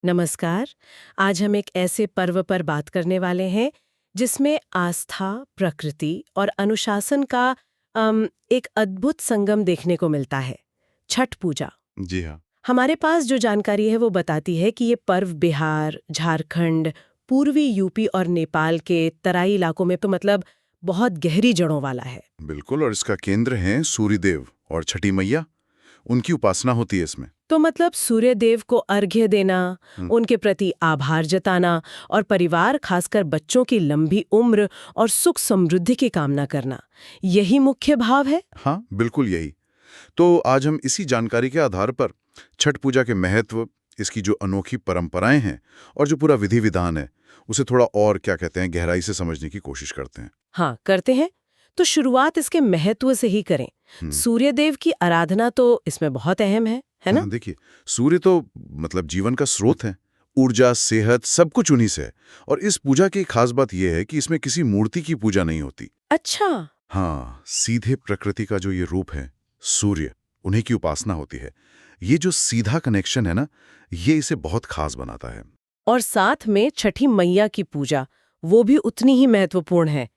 नमस्कार। आज हम एक ऐसे पर्व पर बात करने वाले हैं जिसमें आस्था, प्रकृति और अनुशासन का एक अद्भुत संगम देखने को मिलता है, छठ पूजा। जी हाँ। हमारे पास जो जानकारी है वो बताती है कि ये पर्व बिहार, झारखंड, पूर्वी यूपी और नेपाल के तराई इलाकों में तो मतलब बहुत गहरी जड़ों वाला है। बिल्कुल, और इसका केंद्र है सूर्यदेव और छठी मैया। उनकी उपासना होती है इसमें। तो मतलब सूर्य देव को अर्घ्य देना, हम्म, उनके प्रति आभार जताना और परिवार खासकर बच्चों की लंबी उम्र और सुख समृद्धि की कामना करना, यही मुख्य भाव है। हाँ, बिल्कुल यही। तो आज हम इसी जानकारी के आधार पर छठ पूजा के महत्व, इसकी जो अनोखी परंपराएं हैं और जो पूरा विधि विधान है, उसे थोड़ा और क्या कहते हैं गहराई से समझने की कोशिश करते हैं। हाँ, करते हैं। तो शुरुआत इसके महत्व से ही करें। हम्म, सूर्य देव की आराधना तो इसमें बहुत अहम है ना? हाँ देखिए, सूर्य तो मतलब जीवन का स्रोत है। ऊर्जा, सेहत सब कुछ उन्हीं से है। और इस पूजा की खास बात यह है कि इसमें किसी मूर्ति की पूजा नहीं होती। अच्छा। हाँ, सीधे प्रकृति का जो ये रूप है, सूर्य, उन्हीं की उपासना होती है। ये जो सीधा कनेक्शन है ना, ये इसे बहुत खास बनाता है। और साथ में छठी मैया की पूजा, वो भी उतनी ही महत्वपूर्ण है।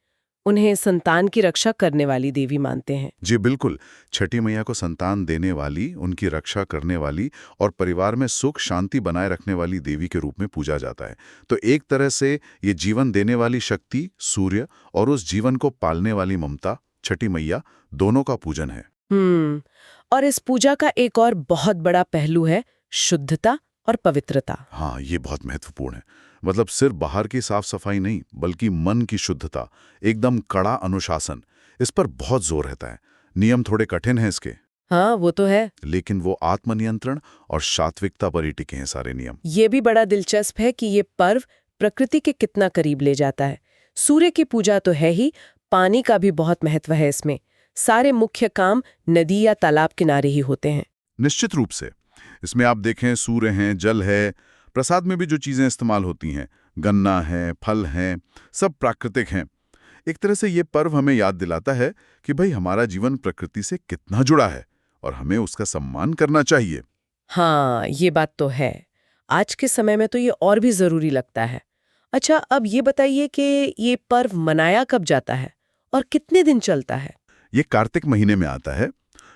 उन्हें संतान की रक्षा करने वाली देवी मानते हैं। जी बिल्कुल, छठी मैया को संतान देने वाली, उनकी रक्षा करने वाली और परिवार में सुख शांति बनाए रखने वाली देवी के रूप में पूजा जाता है। तो एक तरह से ये जीवन देने वाली शक्ति, सूर्य, और उस जीवन को पालने वाली ममता, छठी मैया, दोनों का पूजन है। हम्म। और इस पूजा का एक और बहुत बड़ा पहलू है शुद्धता और पवित्रता। हाँ, ये बहुत महत्वपूर्ण है। मतलब सिर्फ बाहर की साफ सफाई नहीं, बल्कि मन की शुद्धता, एकदम कड़ा अनुशासन, इस पर बहुत जोर रहता है। नियम थोड़े कठिन हैं इसके, हाँ, वो तो है। लेकिन वो आत्मनियंत्रण और सात्विकता पर ही टिके हैं सारे नियम। ये भी बड़ा दिलचस्प है कि ये पर्व प्रकृति के कितना करीब ले जाता है। सूर्य की पूजा तो है ही, पानी का भी बहुत महत्व है इसमें। सारे मुख्य काम नदी या तालाब किनारे ही होते हैं। निश्चित रूप से इसमें आप देखें, सूर्य हैं, जल है, प्रसाद में भी जो चीजें इस्तेमाल होती हैं, गन्ना है, फल हैं, सब प्राकृतिक हैं। एक तरह से ये पर्व हमें याद दिलाता है कि भाई हमारा जीवन प्रकृति से कितना जुड़ा है और हमें उसका सम्मान करना चाहिए। हाँ, ये बात तो है। आज के समय में तो ये और भी जरूरी लगता है। अच्छा, अब ये बताइए कि ये पर्व मनाया कब जाता है और कितने दिन चलता है? ये कार्तिक महीने में आता है,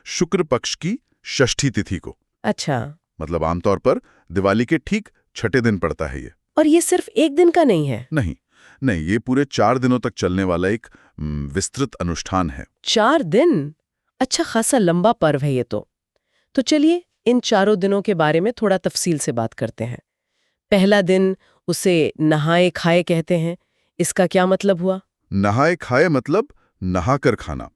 शुक्र पक्ष की षष्ठी तिथि को। अच्छा। मतलब आमतौर पर दिवाली के ठीक छठे दिन पड़ता है ये। और ये सिर्फ एक दिन का नहीं है? नहीं, नहीं, ये पूरे 4 दिनों तक चलने वाला एक विस्तृत अनुष्ठान है। 4 दिन? अच्छा खासा लंबा पर्व है ये तो। तो चलिए इन चारों दिनों के बारे में थोड़ा तफसील से बात करते हैं। पहला दिन, उसे नहाए खाए कहते हैं। इसका क्या मतलब हुआ? नहाए खाए मतलब नहाकर खाना।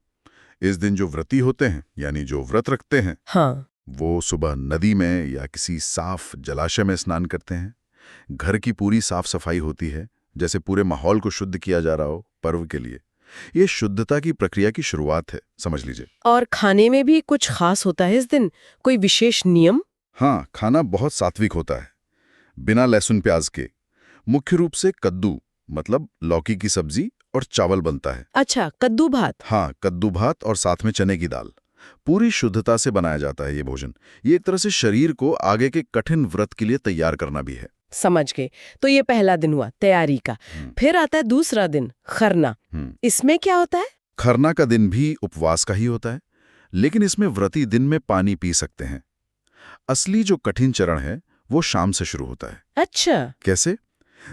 इस दिन जो व्रती होते हैं, यानी जो व्रत रखते हैं, हाँ। वो सुबह नदी में या किसी साफ जलाशय में स्नान करते हैं। घर की पूरी साफ सफाई होती है, जैसे पूरे माहौल को शुद्ध किया जा रहा हो पर्व के लिए। ये शुद्धता की प्रक्रिया की शुरुआत है, समझ लीजिए। और खाने में भी कुछ खास होता है इस दिन? कोई विशेष नियम? हाँ, खाना बहुत सात्विक होता है, बिना लहसुन प्याज के। मुख्य रूप से कद्दू, मतलब लौकी की सब्जी और चावल बनता है। अच्छा, कद्दू भात। हाँ, कद्दू भात और साथ में चने की दाल। पूरी शुद्धता से बनाया जाता है ये भोजन। ये एक तरह से शरीर को आगे के कठिन व्रत के लिए तैयार करना भी है। समझ गए। तो ये पहला दिन हुआ तैयारी का। फिर आता है दूसरा दिन, खरना। हम्म। इसमें क्या होता है? खरना का दिन भी उपवास का ही होता है, लेकिन इसमें व्रती दिन में पानी पी सकते हैं। असली जो कठिन चरण है वो शाम से शुरू होता है। अच्छा। कैसे?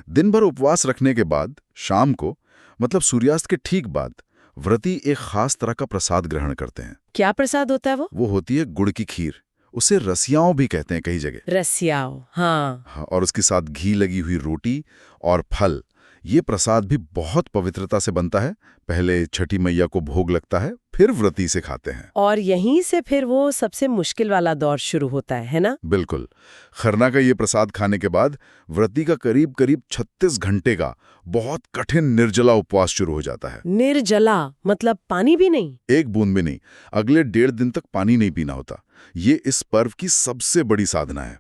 दिन भर उपवास रखने के बाद शाम को, मतलब सूर्यास्त के ठीक बाद, व्रती एक खास तरह का प्रसाद ग्रहण करते हैं। क्या प्रसाद होता है वो? वो होती है गुड़ की खीर। उसे रसियाओं भी कहते हैं कई जगह। रसियाओ, हाँ। हाँ, और उसके साथ घी लगी हुई रोटी और फल। ये प्रसाद भी बहुत पवित्रता से बनता है। पहले छठी मैया को भोग लगता है, फिर व्रती से खाते हैं। और यहीं से फिर वो सबसे मुश्किल वाला दौर शुरू होता है ना? बिल्कुल। खरना का ये प्रसाद खाने के बाद व्रती का करीब करीब 36 घंटे का बहुत कठिन निर्जला उपवास शुरू हो जाता है। निर्जला मतलब पानी भी नहीं? एक बूंद भी नहीं। अगले 1.5 दिन तक पानी नहीं पीना होता। ये इस पर्व की सबसे बड़ी साधना है।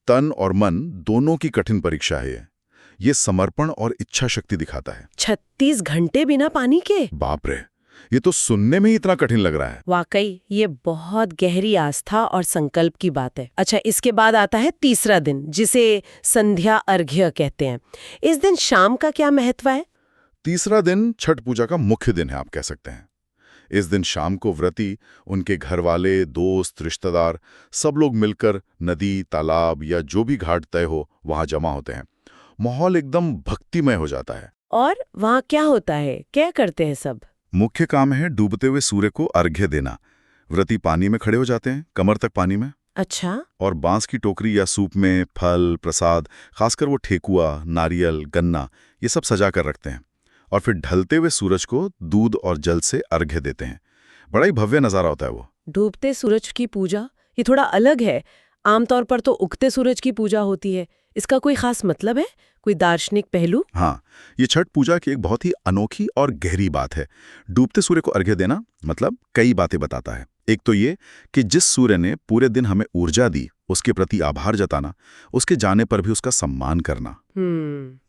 तन और मन दोनों की कठिन परीक्षा है ये समर्पण और इच्छा शक्ति दिखाता है। 36 घंटे बिना पानी के? बाप रे! ये तो सुनने में ही इतना कठिन लग रहा है। वाकई ये बहुत गहरी आस्था और संकल्प की बात है। अच्छा, इसके बाद आता है तीसरा दिन, जिसे संध्या अर्घ्य कहते हैं। इस दिन शाम का क्या महत्व है? तीसरा दिन छठ पूजा का मुख्य दिन है, आप कह सकते हैं। इस दिन शाम को व्रती, उनके घर वाले, दोस्त, रिश्तेदार सब लोग मिलकर नदी, तालाब या जो भी घाट तय हो वहां जमा होते हैं। माहौल एकदम भक्तिमय हो जाता है। और वहाँ क्या होता है, क्या करते हैं सब? मुख्य काम है डूबते हुए सूर्य को अर्घ्य देना। व्रती पानी में खड़े हो जाते हैं, कमर तक पानी में, अच्छा। और बांस की टोकरी या सूप में फल, प्रसाद, खासकर वो ठेकुआ, नारियल, गन्ना, ये सब सजा कर रखते हैं। और फिर ढलते हुए सूरज को दूध और जल से अर्घ्य देते हैं। बड़ा ही भव्य नजारा होता है वो। डूबते सूरज की पूजा, ये थोड़ा अलग है। आमतौर पर तो उगते सूरज की पूजा होती है। इसका कोई खास मतलब है, कोई दार्शनिक पहलू? हाँ, ये छठ पूजा की एक बहुत ही अनोखी और गहरी बात है। डूबते सूर्य को अर्घ्य देना मतलब कई बातें बताता है। एक तो ये कि जिस सूर्य ने पूरे दिन हमें ऊर्जा दी, उसके प्रति आभार जताना, उसके जाने पर भी उसका सम्मान करना।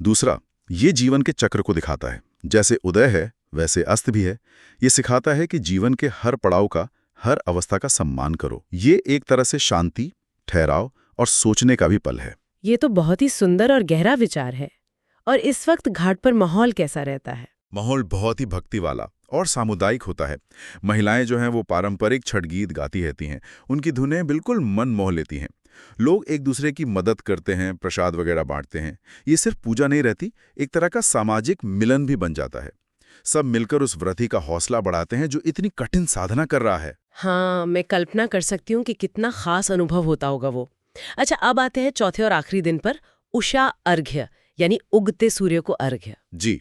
दूसरा, ये जीवन के चक्र को दिखाता है। जैसे उदय है वैसे अस्त भी है। ये सिखाता है कि जीवन के हर पड़ाव का, हर अवस्था का सम्मान करो। ये एक तरह से शांति, ठहराव और सोचने का भी पल है। ये तो बहुत ही सुंदर और गहरा विचार है। और इस वक्त घाट पर माहौल कैसा रहता है? माहौल बहुत ही भक्ति वाला और सामुदायिक होता है। महिलाएं जो हैं वो पारंपरिक छठ गीत गाती रहती हैं। उनकी धुनें बिल्कुल मन मोह लेती हैं। लोग एक दूसरे की मदद करते हैं, प्रसाद वगैरह बांटते हैं। ये सिर्फ पूजा नहीं रहती, एक तरह का सामाजिक मिलन भी बन जाता है। सब मिलकर उस व्रती का हौसला बढ़ाते हैं जो इतनी कठिन साधना कर रहा है। हाँ, मैं कल्पना कर सकती हूँ कि कितना खास अनुभव होता होगा वो। अच्छा, अब आते हैं चौथे और आखिरी दिन पर, उषा अर्घ्य, यानी उगते सूर्य को अर्घ्य। जी,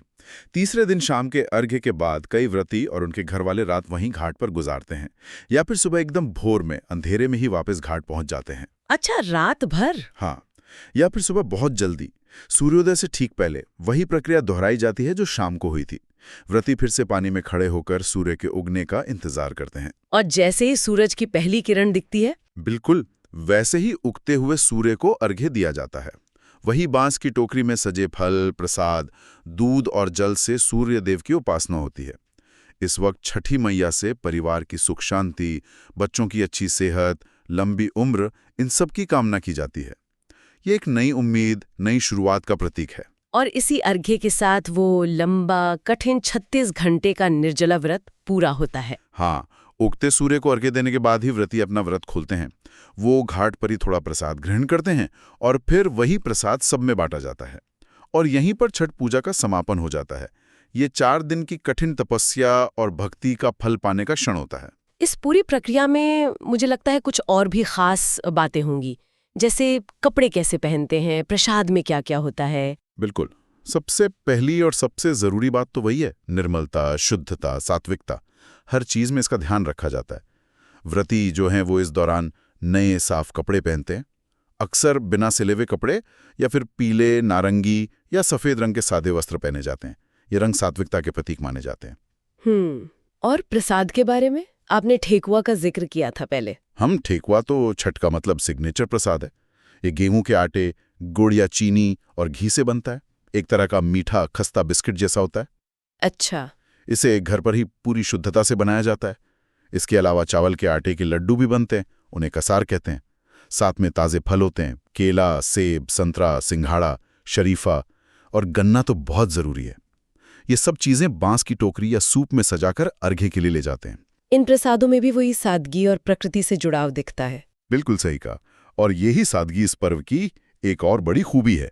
तीसरे दिन शाम के अर्घ्य के बाद कई व्रती और उनके घर वाले रात वहीं घाट पर गुजारते हैं, या फिर सुबह एकदम भोर में अंधेरे में ही वापस घाट पहुंच जाते हैं। अच्छा, रात भर? हाँ, या फिर सुबह बहुत जल्दी, सूर्योदय से ठीक पहले वही प्रक्रिया दोहराई जाती है जो शाम को हुई थी। व्रती फिर से पानी में खड़े होकर सूर्य के उगने का इंतजार करते हैं। और जैसे ही सूरज की पहली किरण दिखती है, बिल्कुल वैसे ही उगते हुए सूर्य को अर्घ्य दिया जाता है। वही बांस की टोकरी में सजे फल, प्रसाद, दूध और जल से सूर्य देव की उपासना होती है। इस वक्त छठी मैया से परिवार की सुख शांति, बच्चों की अच्छी सेहत, लंबी उम्र, इन सब की कामना की जाती है। ये एक नई उम्मीद, नई शुरुआत का प्रतीक है। और इसी अर्घ्य के साथ वो लंबा, कठिन 36 घंटे का निर्जला व्रत पूरा होता है। हाँ, उगते सूर्य को अर्घ्य देने के बाद ही व्रती अपना व्रत खोलते हैं। वो घाट पर ही थोड़ा प्रसाद ग्रहण करते हैं और फिर वही प्रसाद सब में बांटा जाता है। और यहीं पर छठ पूजा का समापन हो जाता है। ये 4 दिन की कठिन तपस्या और भक्ति का फल पाने का क्षण होता है। इस पूरी प्रक्रिया में मुझे लगता है कुछ और भी खास बातें होंगी, जैसे कपड़े कैसे पहनते हैं, प्रसाद में क्या क्या होता है। बिल्कुल, सबसे पहली और सबसे जरूरी बात तो वही है, निर्मलता, शुद्धता, सात्विकता। हर चीज में इसका ध्यान रखा जाता है। व्रती जो हैं वो इस दौरान नए साफ कपड़े पहनते हैं, अक्सर बिना सिले हुए कपड़े या फिर पीले, नारंगी या सफेद रंग के सादे वस्त्र पहने जाते हैं। ये रंग सात्विकता के प्रतीक माने जाते हैं। और प्रसाद के बारे में आपने ठेकुआ का जिक्र किया था पहले। हम ठेकुआ तो छठ का मतलब सिग्नेचर प्रसाद है। ये गेहूं के आटे, गुड़ या चीनी और घी से बनता है। एक तरह का मीठा खस्ता बिस्किट जैसा होता है। अच्छा। इसे घर पर ही पूरी शुद्धता से बनाया जाता है। इसके अलावा चावल के आटे के लड्डू भी बनते हैं, उन्हें कसार कहते हैं। साथ में ताजे फल होते हैं, केला, सेब, संतरा, सिंघाड़ा, शरीफा और गन्ना तो बहुत जरूरी है। ये सब चीजें बांस की टोकरी या सूप में सजाकर अर्घ्य के लिए ले जाते हैं। इन प्रसादों में भी वही सादगी और प्रकृति से जुड़ाव दिखता है। बिल्कुल सही कहा। और यही सादगी इस पर्व की एक और बड़ी खूबी है।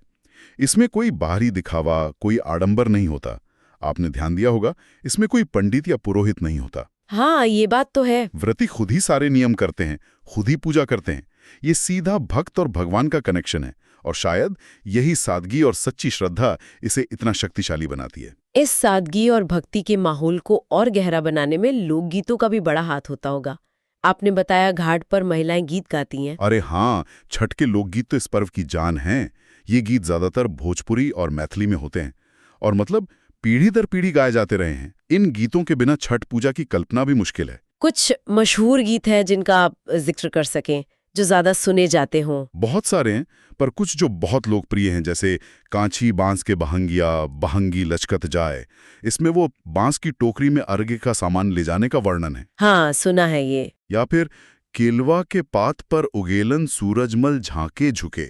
इसमें कोई बाहरी दिखावा, कोई आडंबर नहीं होता। आपने ध्यान दिया होगा, इसमें कोई पंडित या पुरोहित नहीं होता। हाँ, ये बात तो है। व्रती खुद ही सारे नियम करते हैं, खुद ही पूजा करते हैं। ये सीधा भक्त और भगवान का कनेक्शन है, और शायद यही सादगी और सच्ची श्रद्धा इसे इतना शक्तिशाली बनाती है। इस सादगी और भक्ति के माहौल को और गहरा बनाने में लोकगीतों का भी बड़ा हाथ होता होगा। आपने बताया घाट पर महिलाएं गीत गाती हैं। अरे हाँ, छठ के लोकगीत तो इस पर्व की जान हैं। ये गीत ज्यादातर भोजपुरी और मैथिली में होते हैं, और मतलब पीढ़ी दर पीढ़ी गाए जाते रहे हैं। इन गीतों के बिना छठ पूजा की कल्पना भी मुश्किल है। कुछ मशहूर गीत हैं जिनका आप जिक्र कर सकें, जो ज्यादा सुने जाते हों? बहुत सारे हैं, पर कुछ जो बहुत लोकप्रिय हैं, जैसे कांची बांस के बहंगिया, बहंगी लचकत जाए। इसमें वो बांस की टोकरी में अर्घ्य का सामान ले जाने का वर्णन है। हाँ, सुना है ये। या फिर केलवा के पात पर उगेलन सूरजमल झांके झुके।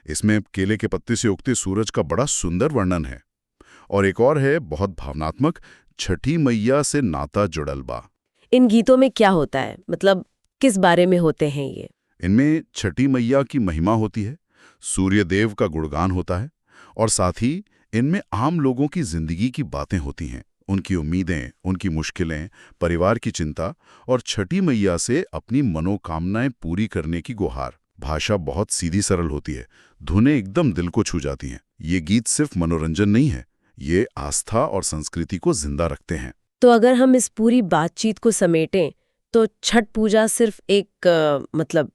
इसमें केले के पत्ते से उगते सूरज का बड़ा सुंदर वर्णन है। और एक और है बहुत भावनात्मक, छठी मैया से नाता जुड़ल बा। इन गीतों में क्या होता है, मतलब किस बारे में होते हैं ये? इनमें छठी मैया की महिमा होती है, सूर्य देव का गुणगान होता है, और साथ ही इनमें आम लोगों की जिंदगी की बातें होती हैं, उनकी उम्मीदें, उनकी मुश्किलें, परिवार की चिंता और छठी मैया से अपनी मनोकामनाएं पूरी करने की गुहार। भाषा बहुत सीधी सरल होती है, धुनें एकदम दिल को छू जाती हैं। ये गीत सिर्फ मनोरंजन नहीं है, ये आस्था और संस्कृति को जिंदा रखते हैं। तो अगर हम इस पूरी बातचीत को समेटें तो छठ पूजा सिर्फ एक मतलब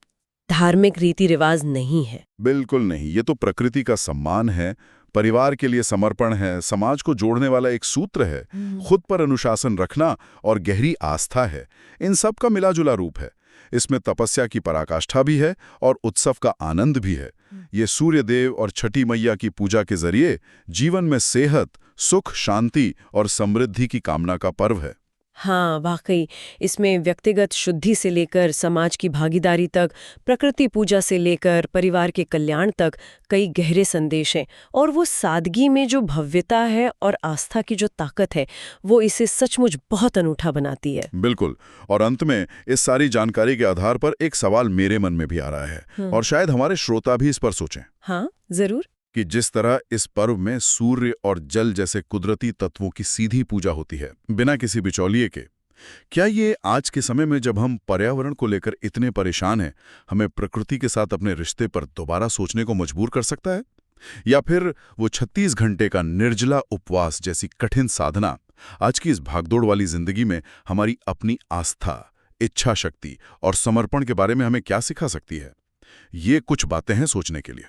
धार्मिक रीति रिवाज नहीं है। बिल्कुल नहीं, ये तो प्रकृति का सम्मान है, परिवार के लिए समर्पण है, समाज को जोड़ने वाला एक सूत्र है, खुद पर अनुशासन रखना और गहरी आस्था है। इन सब का मिला-जुला रूप है। इसमें तपस्या की पराकाष्ठा भी है और उत्सव का आनंद भी है। ये सूर्य देव और छठी मैया की पूजा के जरिए जीवन में सेहत, सुख, शांति और समृद्धि की कामना का पर्व है। हाँ, वाकई इसमें व्यक्तिगत शुद्धि से लेकर समाज की भागीदारी तक, प्रकृति पूजा से लेकर परिवार के कल्याण तक कई गहरे संदेश हैं। और वो सादगी में जो भव्यता है और आस्था की जो ताकत है, वो इसे सचमुच बहुत अनूठा बनाती है। बिल्कुल। और अंत में इस सारी जानकारी के आधार पर एक सवाल मेरे मन में भी आ रहा है, और शायद हमारे श्रोता भी इस पर सोचें। हाँ, जरूर। कि जिस तरह इस पर्व में सूर्य और जल जैसे कुदरती तत्वों की सीधी पूजा होती है, बिना किसी बिचौलिए के, क्या ये आज के समय में जब हम पर्यावरण को लेकर इतने परेशान हैं, हमें प्रकृति के साथ अपने रिश्ते पर दोबारा सोचने को मजबूर कर सकता है? या फिर वो 36 घंटे का निर्जला उपवास जैसी कठिन साधना आज की इस भागदौड़ वाली जिंदगी में हमारी अपनी आस्था, इच्छा शक्ति और समर्पण के बारे में हमें क्या सिखा सकती है? ये कुछ बातें हैं सोचने के लिए।